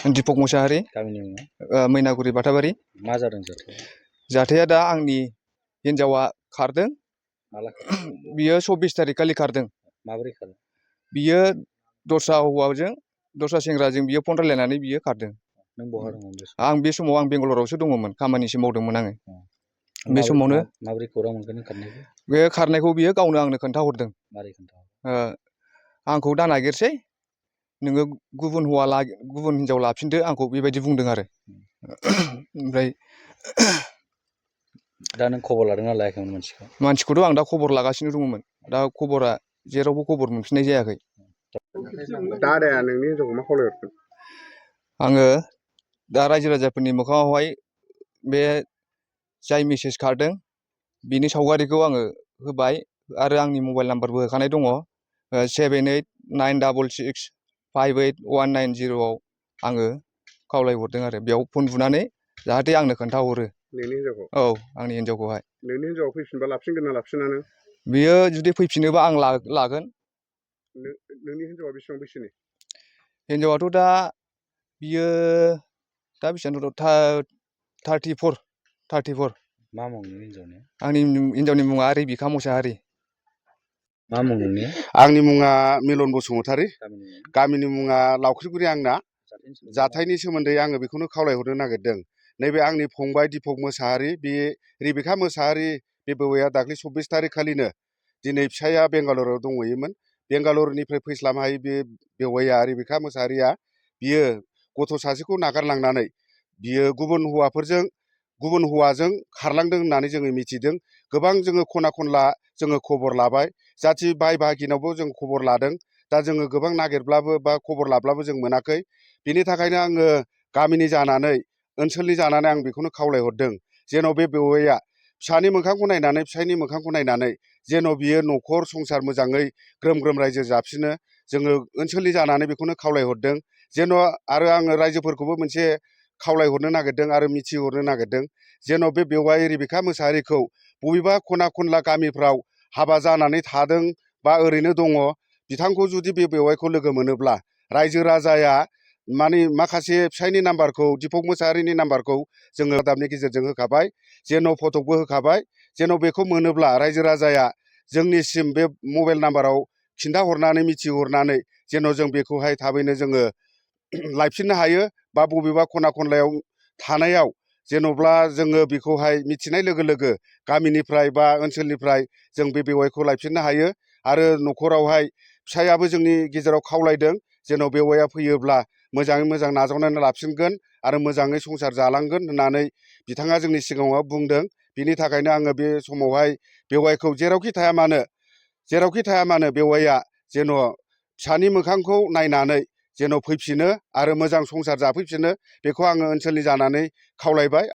दीपक मुसाहारि। गामिनि मुङा मैनागुरि बाथाबारि। मा जादों जाथाया? जाथाया दा आंनि हिनजावा खारदों। माला बियो 24 तारिख खालि खारदों। माबोरै खारदों? बियो दस्रा हौवाजों दस्रा सेंग्राजों बियो फन रायलायनानै बियो खारदों। नों बहा दंमोन बे समाव? आं बे समाव आं बेंगालरावसो दङमोन, खामानिसो मावदोंमोन आङो। बे माबोरै समावनो माबोरै खौरां मोनखो नों खारनायखौ? बे खारनायखौ बियो गावनो आंनो खोन्थाहरदों। मारै खोन्था? आंखौ दा नागिरसै, नोङो गुबुन हिनजाव लाफिनदो, आंखौ बेबायदि बुंदों आरो। ओमफ्राय दा नों खबर लादोंना लायाखैमोन मानसिखौ? मानसिखौथ' आं दा खबर लागासिनो दङमोन। दा खबरा जेरावबो खबर मोनफिननाय जायाखै। दा आदाया नोंनि हिनजावखौ मा खावलायहरखो? आङो दा रायजो राजाफोरनि मोखाङावहाय बे जाय मेसेज खारदों बिनि सावगारिखौ आङो होबाय आरो आंनि मबाइल नाम्बारबो होखानाय दङ। 7896658190 आङो खावलायहरदों आरो बेयाव फन बुनानै जाहाथे आंनो खोन्थाहरो। नोंनि हिनजावखौ? औ, आंनि हिनजावखौहाय। नोंनि हिनजावा फैफिनबा लाफिनगोन ना लाफिना नों? बियो जुदि फैफिनोबा आं लागोन। नोंनि हिनजावा बेसेबां बैसोनि? हिनजावाथ' दा बियो दा बेसेबां 34। मा मुं नोंनि हिनजावनि? आंनि हिनजावनि मुङा रेबिका मुसाहारि। मा मुं नोंनिया? आंनि मुङा मिलन बसुमतारी। गामिनि मुङा लावख्रिगुरि आंना। जाथायनि सोमोन्दै आङो बेखौनो खावलायहरनो नागिरदों। नैबे आंनि फंबाय दीपक मुसाहारि, बे रेबिका मुसाहारि, बे बौवाया दाख्लै 24 तारिख खालिनो दिनै फिसाया बेंगालराव दंहैयोमोन। बेंगालरनिफ्राय फैस्लाबनो बे बेवाइया रेबिका मुसाहारिया बियो गथ' सासेखौ नागारलांनानै बियो गुबुन हौवाजों खारलांदों होननानै जोङो मिथिदों। गोबां जोङो खना खनला जोङो खबर लाबाय, जाथि बाय बाहागिनावबो जों खबर लादों। दा जोङो गोबां नागिरब्लाबो बा खबर लाब्लाबो जों मोनाखै। बिनि थाखायनो आङो गामिनि जानानै, ओनसोलनि जानानै आं बेखौनो खावलायहरदों जेन' बे बेवाइया फिसानि मोखांखौ नायनानै, फिसायनि मोखांखौ नायनानै जेन' बियो न'खर संसार मोजाङै ग्रोम ग्रोम रायजो जाफिनो। जोङो ओनसोलनि जानानै बेखौनो खावलायहरदों। जेन' आरो आङो रायजोफोरखौबो मोनसे खावलायहरनो नागिरदों आरो मिथिहरनो नागिरदों, जेन' बे बेवाइ रेबिका मुसाहारिखौ बबेबा खना खनला गामिफ्राव हाबा जानानै थादों बा ओरैनो दङ, बिथांखौ जुदि बे बेवाइखौ लोगो मोनोब्ला रायजो राजाया माखासे फिसायनि नाम्बारखौ, दीपक मुसाहारिनि नाम्बारखौ जोङो रादाबनि गेजेरजों होखाबाय, जेन' फटकबो होखाबाय। जेन' बेखौ मोनोब्ला रायजो राजाया जोंनिसिम बे मबाइल नाम्बाराव खिन्थाहरनानै मिथिहरनानै जेन' जों बेखौहाय थाबैनो जोङो लायफिननो हायो, बा बबेबा खना खनलायाव थानायाव जेन'ब्ला जोङो बेखौहाय मिथिनाय लोगो लोगो गामिनिफ्राय बा ओनसोलनिफ्राय जों बे बेवाइखौ लायफिननो हायो। आरो न'खरावहाय फिसायाबो जोंनि गेजेराव खावलायदों जेन' बेवाइया फैयोब्ला मोजाङै मोजां नाजावनानै लाफिनगोन आरो मोजाङै संसार जालांगोन होननानै बिथाङा जोंनि सिगाङाव बुंदों। बिनि थाखायनो आङो बे समावहाय बेवाइखौ जेरावखि थाया मानो बेवाइया जेन' फिसानि मोखांखौ नायनानै जेन' फैफिनो आरो मोजां संसार जाफैफिनो, बेखौ आङो ओनसोलनि जानानै खावलायबाय।